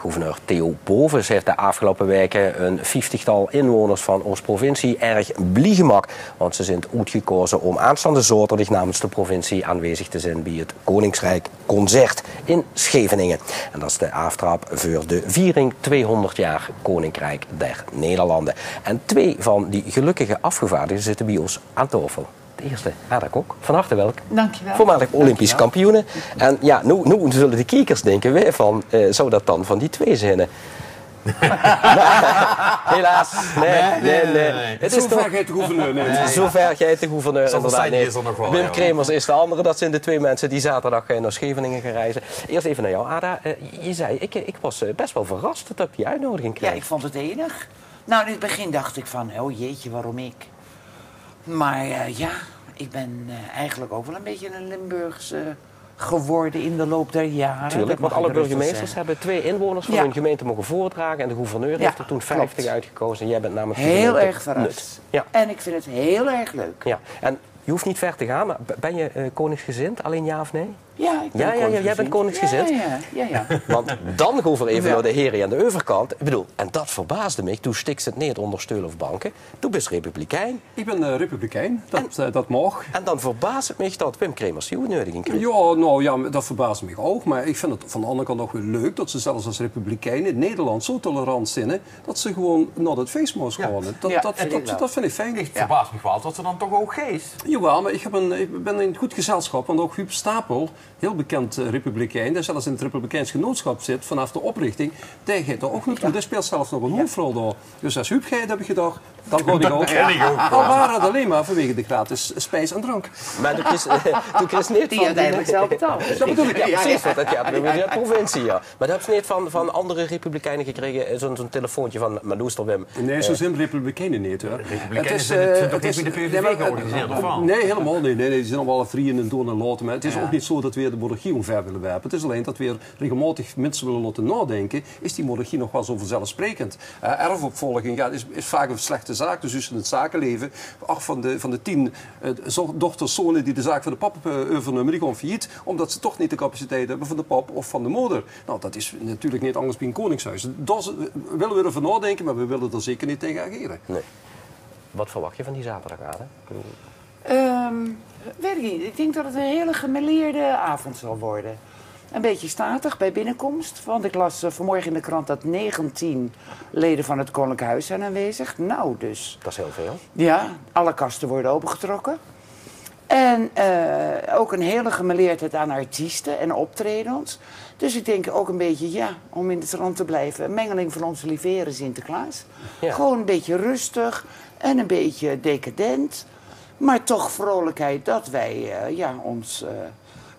Gouverneur Theo Bovens heeft de afgelopen weken een 50-tal inwoners van onze provincie erg blij gemaakt. Want ze zijn uitgekozen om aanstaande zaterdag namens de provincie aanwezig te zijn bij het Koningsrijk Concert in Scheveningen. En dat is de aftrap voor de viering 200 jaar Koninkrijk der Nederlanden. En 2 van die gelukkige afgevaardigden zitten bij ons aan tafel. De eerste, Ada Kok. Van harte welkom. Dankjewel. Voormalig Olympisch kampioene. En ja, nu zullen de kijkers denken weer van, zou dat dan van die 2 zinnen? Helaas. Nee. Het is zover jij de gouverneur. Zover jij de gouverneur. Inderdaad. Wim Kremers is de andere. Dat zijn de 2 mensen die zaterdag naar Scheveningen gaan reizen. Eerst even naar jou, Ada. Je zei, ik was best wel verrast dat ik die uitnodiging kreeg. Ja, ik vond het enig. Nou, in het begin dacht ik van, oh jeetje, waarom ik? Maar ja, ik ben eigenlijk ook wel een beetje een Limburgse geworden in de loop der jaren. Tuurlijk, want alle burgemeesters hebben 2 inwoners van hun gemeente mogen voordragen. En de gouverneur heeft er toen 50 uitgekozen. En jij bent namens heel erg verrast. Ja. En ik vind het heel erg leuk. Ja. En je hoeft niet ver te gaan, maar ben je koningsgezind? Alleen ja of nee? Ja, ik ben ja, jij bent koningsgezind. Ja. Want dan gaan we even naar de heren aan de overkant. Ik bedoel, en dat verbaasde me. Toen stikte het niet onder steun of banken. Toen ben je republikein. Ik ben republikein, dat mag. En dan verbaast het me dat Wim Kremers die uitnodiging kreeg. Ja, nou ja, dat verbaast me ook. Maar ik vind het van de andere kant ook weer leuk dat ze zelfs als republikeinen in Nederland zo tolerant zijn, dat ze gewoon naar het feest mogen gaan. Dat vind ik fijn. Het verbaast me wel dat ze dan toch ook geest. Jawel, maar ik ben in goed gezelschap. Want ook Huub Stapel, heel bekend republikein, die zelfs in het Republikeins Genootschap zit vanaf de oprichting, die gaat er ook naartoe. Die speelt zelfs nog een hoofdrol door. Dus als Huub gaat, heb ik gedacht, dan ga ik ook. Al waren het alleen maar vanwege de gratis spijs en drank. Maar toen kreeg niet die uiteindelijk zelf betaald. Dat bedoel ik, ja, precies. Want dat gaat weer de provincie, ja. Maar dat heb je niet van andere republikeinen gekregen, zo'n telefoontje van Madoester Wim. Nee, zo zijn republikeinen niet, hoor. Republikeinen zijn toch niet bij de PVV georganiseerd, of wel? Nee, helemaal niet. Nee, die zijn allemaal vrienden en doen en laten. Maar het is ook niet zo dat we de monarchie omver willen werpen. Het is alleen dat we regelmatig mensen willen laten nadenken. Is die monarchie nog wel zo vanzelfsprekend? Erfopvolging is vaak een slechte zaak. Dus in het zakenleven, 8 van de 10 dochters, zonen die de zaak van de pap overnemen, die gaan failliet. Omdat ze toch niet de capaciteit hebben van de pap of van de moeder. Nou, dat is natuurlijk niet anders bij een koningshuis. Dat willen we ervan nadenken, maar we willen er zeker niet tegen ageren. Nee. Wat verwacht je van die zaterdag, Ada? Weet ik niet. Ik denk dat het een hele gemêleerde avond zal worden. Een beetje statig bij binnenkomst. Want ik las vanmorgen in de krant dat 19 leden van het Koninklijk Huis zijn aanwezig. Nou, dus. Dat is heel veel. Ja, alle kasten worden opengetrokken. En ook een hele gemêleerdheid aan artiesten en optredens. Dus ik denk ook een beetje, ja, om in het rand te blijven, een mengeling van onze lieve heren Sinterklaas. Ja. Gewoon een beetje rustig en een beetje decadent. Maar toch vrolijkheid dat wij ons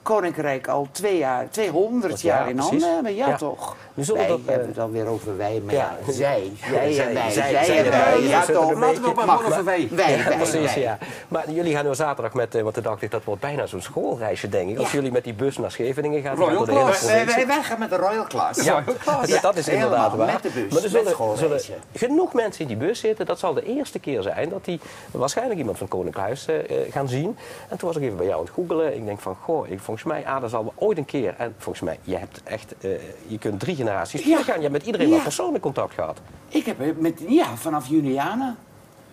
koninkrijk al 200 jaar in handen hebben. Ja, toch? Wij hebben het alweer over wij, maar ja, zij en wij. Ja, toch? Laten we maar over wij. Precies, ja. Maar jullie gaan nu zaterdag met, want toen dacht ik, dat wordt bijna zo'n schoolreisje, denk ik. Als jullie met die bus naar Scheveningen gaan. Royal Class. Wij gaan met de Royal Class. Ja, dat is inderdaad waar. Met de bus, maar er zullen genoeg mensen in die bus zitten. Dat zal de eerste keer zijn dat die waarschijnlijk iemand van Koninklijk Huis gaan zien. En toen was ik even bij jou aan het googelen. Ik denk van, volgens mij, Ada zal ooit een keer. En volgens mij, je hebt echt, je kunt 3 generaties teruggaan. Je hebt met iedereen wel persoonlijk contact gehad. Ik heb vanaf Juliana.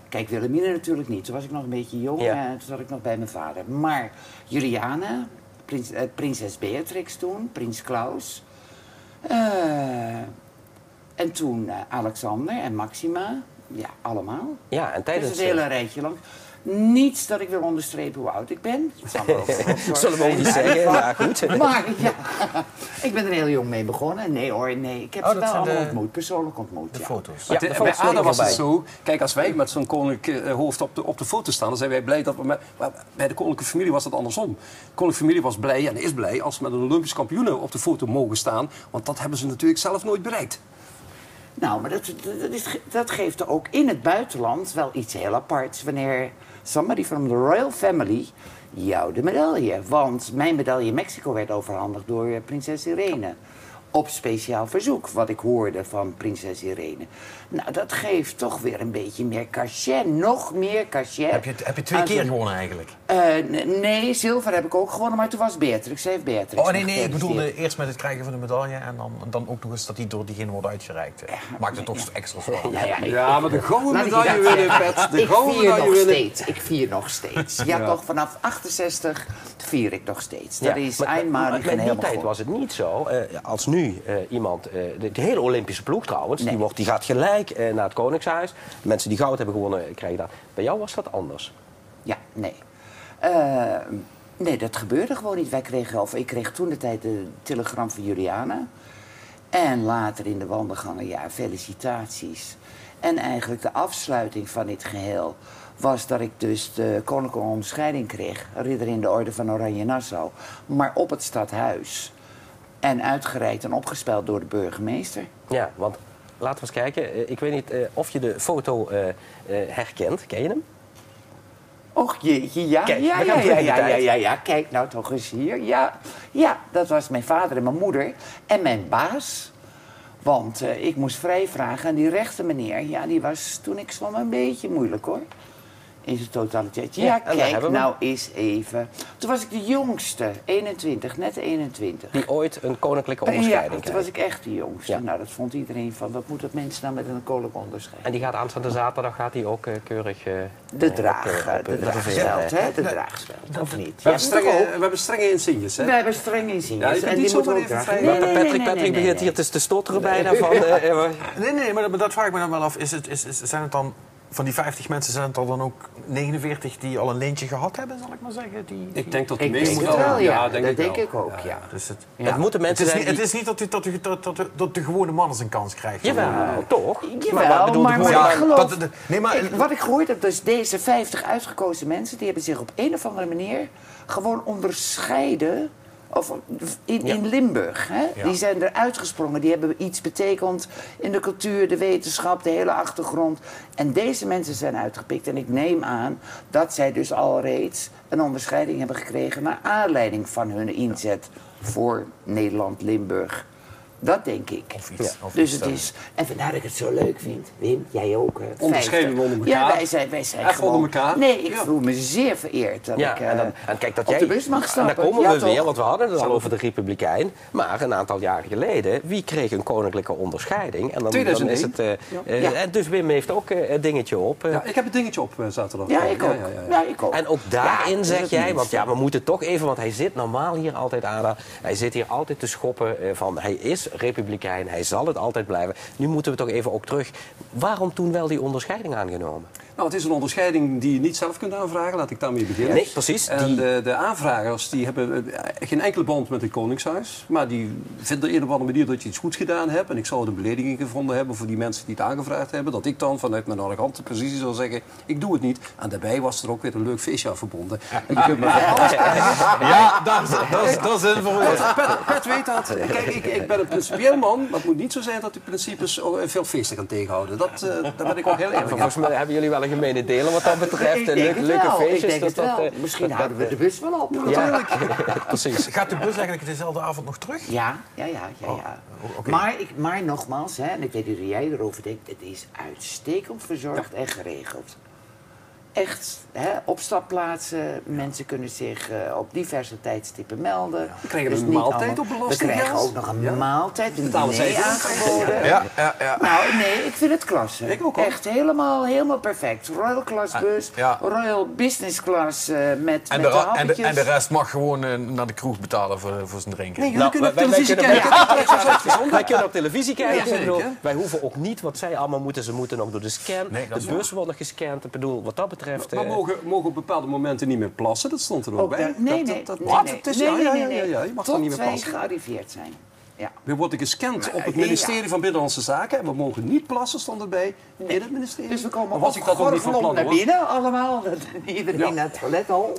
Kijk, Wilhelmina natuurlijk niet. Toen was ik nog een beetje jong en toen zat ik nog bij mijn vader. Maar Juliana, prinses Beatrix toen, prins Klaus. En toen Alexander en Maxima. Ja, allemaal. Ja, en tijdens het hele rijtje lang. Niets dat ik wil onderstrepen hoe oud ik ben. Zullen we ook niet zeggen, ja goed. Maar ja, ik ben er heel jong mee begonnen. Nee hoor, nee. Ik heb ze wel allemaal ontmoet, persoonlijk ontmoet. De foto's. Ja, bij Ada was het zo, kijk, als wij met zo'n koninklijk hoofd op de foto staan, dan zijn wij blij dat we bij de koninklijke familie was het andersom. De koninklijke familie was blij en is blij als ze met een Olympisch kampioen op de foto mogen staan, want dat hebben ze natuurlijk zelf nooit bereikt. Nou, maar dat geeft er ook in het buitenland wel iets heel aparts wanneer somebody from the royal family jou de medaille. Want mijn medaille in Mexico werd overhandigd door prinses Irene. Op speciaal verzoek, wat ik hoorde van prinses Irene. Nou, dat geeft toch weer een beetje meer cachet. Nog meer cachet. Heb je 2 keer gewonnen eigenlijk? Nee, zilver heb ik ook gewonnen, maar toen was Beatrix. Ze heeft Beatrix. Oh nee, ik bedoelde eerst met het krijgen van de medaille en dan ook nog eens dat die door diegene wordt uitgereikt. Maakt het toch extra spannend. Ja, maar de gouden medaille winnen, Pet. De gouden medaille winnen. Ik vier nog steeds. Ja, toch vanaf 68 vier ik nog steeds. Dat is eenmalig maar in die tijd was het niet zo. Als nu iemand, de hele Olympische ploeg trouwens, die gaat gelijk naar het Koningshuis. Mensen die goud hebben gewonnen krijgen dat. Bij jou was dat anders? Ja, nee. Nee, dat gebeurde gewoon niet. Ik kreeg toen de tijd de telegram van Juliana. En later in de wandelgangen, ja, felicitaties. En eigenlijk de afsluiting van dit geheel was dat ik dus de koninklijke onderscheiding kreeg. Ridder in de Orde van Oranje Nassau. Maar op het stadhuis. En uitgereikt en opgespeld door de burgemeester. Ja, want laten we eens kijken. Ik weet niet of je de foto herkent. Ken je hem? Och jeetje, ja. Kijk, Ja. Kijk nou toch eens hier. Ja, dat was mijn vader en mijn moeder. En mijn baas. Want ik moest vrij vragen. En die rechte meneer, ja, die was toen ik zwom een beetje moeilijk, hoor. In zijn totaliteit. Ja, kijk nou eens even. Toen was ik de jongste, 21, net 21. Die ooit een koninklijke onderscheiding kreeg. Ja, toen was ik echt de jongste. Ja. Nou, dat vond iedereen van, wat moet dat mensen nou met een koninklijke onderscheiding? En die gaat aanstaande zaterdag ook keurig... de draagspeld, hè? De draagspeld, of niet? We hebben strenge insignes, hè? We hebben strenge insignes. Ja, en die moeten we ook dragen. Patrick begint hier te stotteren bijna van... Nee, maar dat vraag ik me dan wel af. Zijn het dan... Van die 50 mensen zijn het al dan ook 49 die al een lintje gehad hebben, zal ik maar zeggen? Ik denk dat de meeste wel. Ja, ja, dat denk ik ook, ja. Dus het moeten mensen zijn het is niet dat de gewone man eens een kans krijgt. Jawel, toch? Jawel, maar ik geloof... maar wat ik gehoord heb, dus deze 50 uitgekozen mensen... die hebben zich op een of andere manier gewoon onderscheiden... Of in Limburg. Hè? Ja. Die zijn eruit gesprongen. Die hebben iets betekend in de cultuur, de wetenschap, de hele achtergrond. En deze mensen zijn uitgepikt. En ik neem aan dat zij dus al reeds een onderscheiding hebben gekregen... naar aanleiding van hun inzet voor Nederland-Limburg. Dat denk ik. Of iets, ja. Dus het is... En vandaar dat ik het zo leuk vind. Wim, jij ook. Onderscheiden onder elkaar. Ja, wij zijn gewoon... onder elkaar. Nee, ik voel me zeer vereerd dat ik en kijk, dat op de bus mag stappen. En daar komen we weer, want we hadden het al over de Republikein. Maar een aantal jaren geleden, wie kreeg een koninklijke onderscheiding? En dan is het... Dus Wim heeft ook een dingetje op. Ja, ik heb een dingetje op zaterdag. Ja, ik ook. Ja, ik ook. En ook daarin zeg jij, want we moeten toch even... Want hij zit normaal hier altijd aan. Hij zit hier altijd te schoppen van... Hij is Republikein, hij zal het altijd blijven. Nu moeten we toch even ook terug. Waarom toen wel die onderscheiding aangenomen? Nou, het is een onderscheiding die je niet zelf kunt aanvragen. Laat ik daarmee beginnen. Nee, precies. En de aanvragers die hebben geen enkele band met het Koningshuis. Maar die vinden op een of andere manier dat je iets goeds gedaan hebt. En ik zou een belediging gevonden hebben voor die mensen die het aangevraagd hebben. Dat ik dan vanuit mijn arrogante positie zou zeggen, ik doe het niet. En daarbij was er ook weer een leuk feestje aan verbonden. En je kunt me van alles ja, dat is informeerd. Pet weet dat. Kijk, ik ben een principieel man. Maar het moet niet zo zijn dat de principes veel feesten gaan tegenhouden. Daar ben ik ook heel erg van. Volgens mij hebben jullie wel een gemene delen wat dat betreft. Leuke feestjes. Misschien houden we de bus wel op. Ja, precies. Gaat de bus eigenlijk dezelfde avond nog terug? Ja. Okay. Maar nogmaals, hè, en ik weet niet hoe jij erover denkt... het is uitstekend verzorgd en geregeld. Echt, hè, opstapplaatsen, mensen kunnen zich op diverse tijdstippen melden. We krijgen dus een maaltijd op belasting. We krijgen ook nog een maaltijd, een diner aangeboden. Ja. Nou, nee, ik vind het klasse. Ik ook. Echt helemaal perfect. Royal Class bus, Royal Business Class met de hapjes. En de rest mag gewoon naar de kroeg betalen voor zijn drinken. Nee, jullie kunnen op televisie kijken. Wij kunnen op televisie kijken. Wij hoeven ook niet wat zij allemaal moeten. Ze moeten nog door de scan. De bus wordt nog gescand. Ik bedoel, wat dat betreft... Maar mogen op bepaalde momenten niet meer plassen? Dat stond er ook bij. Nee. Je mag er niet meer plassen. Tot wij gearriveerd zijn. Ja. We worden gescand op het ministerie van Binnenlandse Zaken en we mogen niet plassen, stond erbij, in het ministerie. Dus we komen was ik dat ook niet van plan, naar binnen allemaal, iedereen naar het toilet al.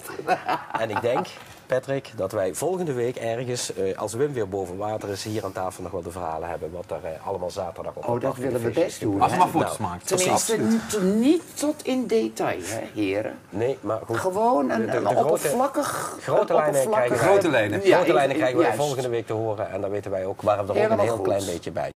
En ik denk Patrick, dat wij volgende week ergens, als Wim weer boven water is, hier aan tafel nog wel de verhalen hebben. Wat er allemaal zaterdag op Oh, dat willen we best doen. Als we hè? maar foto's maken. Tenminste, niet tot in detail, hè, heren. Nee, maar goed. Gewoon een oppervlakkig... Grote lijnen krijgen wij, Grote lijnen. Ja, grote lijnen krijgen wij juist. volgende week te horen. En dan weten wij ook, waren we er ook Helemaal een heel goed. klein beetje bij.